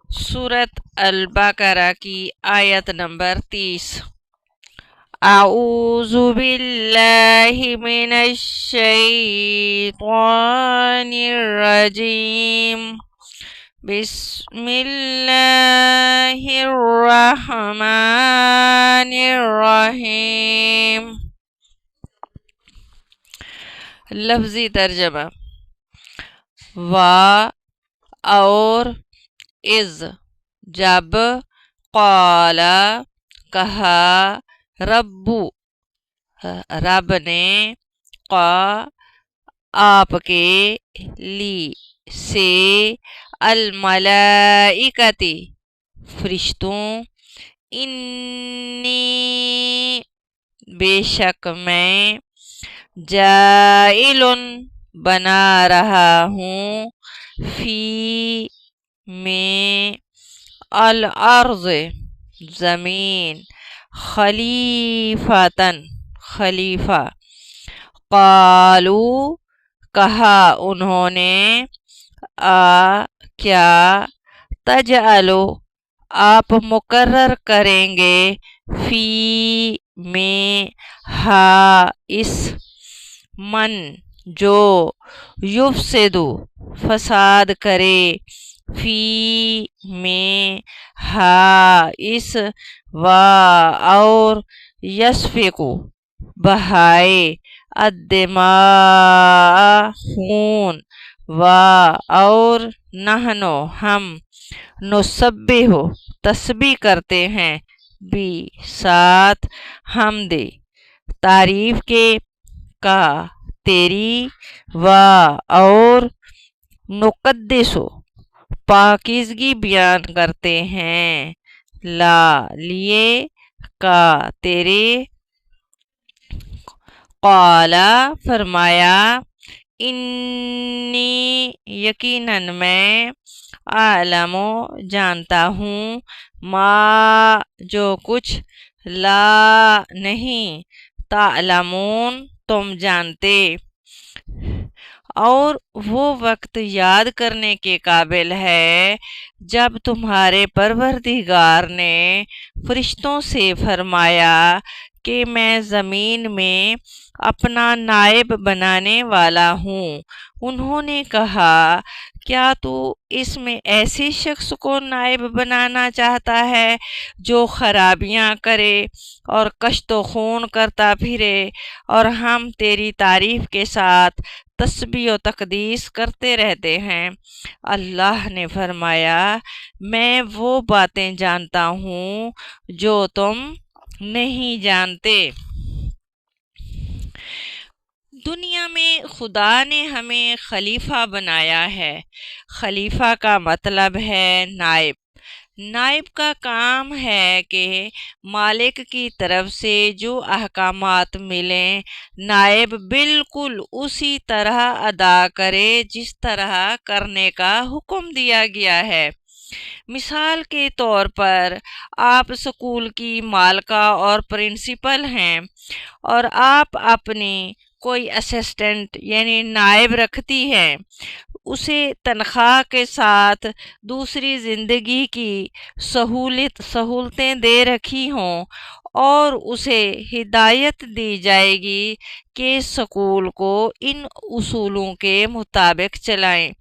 सूरत अल-बकरा की आयत नंबर 30। अऊज़ु बिल्लाहि मिनश शैतानिर रजीम। बिस्मिल्लाहिर रहमानिर रहीम। लफ्ज़ी तर्जमा। वा और इज़ जब, क़ाला कहा, रब्बु रब ने, क़ा आपके, ली से, अल मलाइकति फरिश्तों, इन्नी बेशक मैं, जाइलुन बना रहा हूँ, फी में, अल अर्ज़ ज़मीन, खलीफतन खलीफा। क़ालू कहा उन्होंने, आ क्या, तजअलु आप मुकर्रर करेंगे, फी में, हा इस, मन जो, युफ़सिदु फसाद करे, फी में, हा इस, वा और, यस्फिकु बहाए, अद्दिमा खून, वा और, नहनो हम, नुसब्बिहु तस्बीह करते हैं, बी साथ, हमदे तारीफ के, का तेरी, वा और, नुक़द्दिसु पाकीज़गी बयान करते हैं, ला लिए, का तेरे, क़ाला फरमाया, इन्नी यकीनन मैं, आलमो जानता हूँ, मा जो कुछ, ला नहीं, तालमून तुम जानते। और वो वक्त याद करने के काबिल है जब तुम्हारे परवरदिगार ने फरिश्तों से फरमाया कि मैं ज़मीन में अपना नायब बनाने वाला हूँ। उन्होंने कहा, क्या तू इसमें ऐसे शख्स को नायब बनाना चाहता है जो खराबियाँ करे और कश्तो खून करता फिरे, और हम तेरी तारीफ के साथ तस्बीह व तकदीस करते रहते हैं। अल्लाह ने फरमाया, मैं वो बातें जानता हूँ जो तुम नहीं जानते। दुनिया में खुदा ने हमें खलीफा बनाया है। खलीफा का मतलब है नायब। नायब का काम है कि मालिक की तरफ से जो अहकामात मिलें, नायब बिल्कुल उसी तरह अदा करे जिस तरह करने का हुक्म दिया गया है। मिसाल के तौर पर आप स्कूल की मालका और प्रिंसिपल हैं और आप अपनी कोई असिस्टेंट यानी नायब रखती हैं। उसे तनख्वाह के साथ दूसरी ज़िंदगी की सहूलतें दे रखी हों और उसे हिदायत दी जाएगी कि स्कूल को इन उसूलों के मुताबिक चलाएं,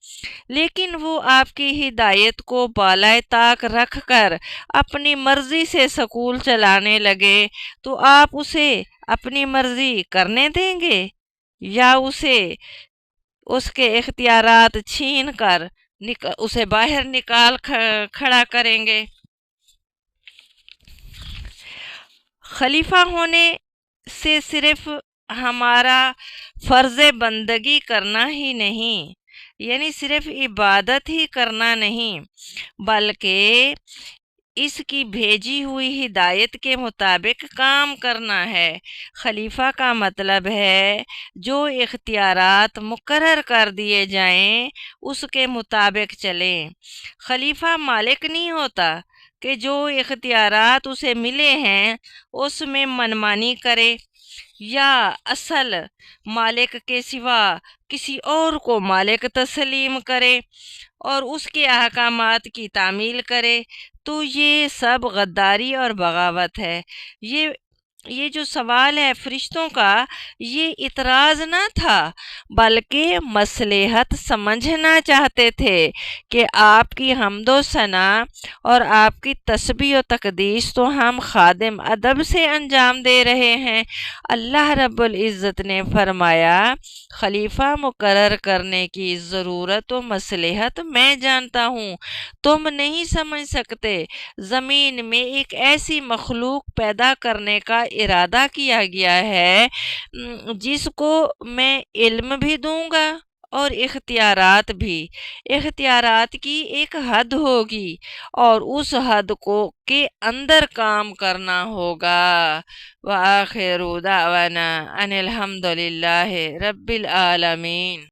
लेकिन वो आपकी हिदायत को बालाए ताक रख कर अपनी मर्जी से स्कूल चलाने लगे तो आप उसे अपनी मर्जी करने देंगे या उसे उसके इख्तियारात छीन कर उसे बाहर निकाल खड़ा करेंगे। खलीफा होने से सिर्फ हमारा फ़र्ज़ बंदगी करना ही नहीं, यानी सिर्फ इबादत ही करना नहीं, बल्कि इसकी भेजी हुई हिदायत के मुताबिक काम करना है। खलीफा का मतलब है जो इख्तियारात मुकर्रर कर दिए जाएं उसके मुताबिक चलें। खलीफा मालिक नहीं होता کہ جو اختیارات اسے ملے ہیں اس میں منمانی کرے یا اصل مالک کے سوا کسی اور کو مالک تسلیم کرے اور اس کے احکامات کی تعمیل کرے تو یہ سب غداری اور بغاوت ہے۔ یہ جو سوال ہے فرشتوں کا، یہ اعتراض نہ تھا بلکہ مصلحت سمجھنا چاہتے تھے کہ آپ کی حمد و ثنا اور آپ کی تسبیح و تقدیس تو ہم خادم ادب سے انجام دے رہے ہیں۔ اللہ رب العزت نے فرمایا خلیفہ مقرر کرنے کی ضرورت و مصلحت میں جانتا ہوں، تم نہیں سمجھ سکتے۔ زمین میں ایک ایسی مخلوق پیدا کرنے کا ارادہ کیا گیا ہے جس کو میں علم بھی دوں گا اور اختیارات بھی۔ اختیارات کی ایک حد ہوگی اور اس حد کے اندر کام کرنا ہوگا۔ وآخر دعوانا ان الحمد للہ رب العالمین۔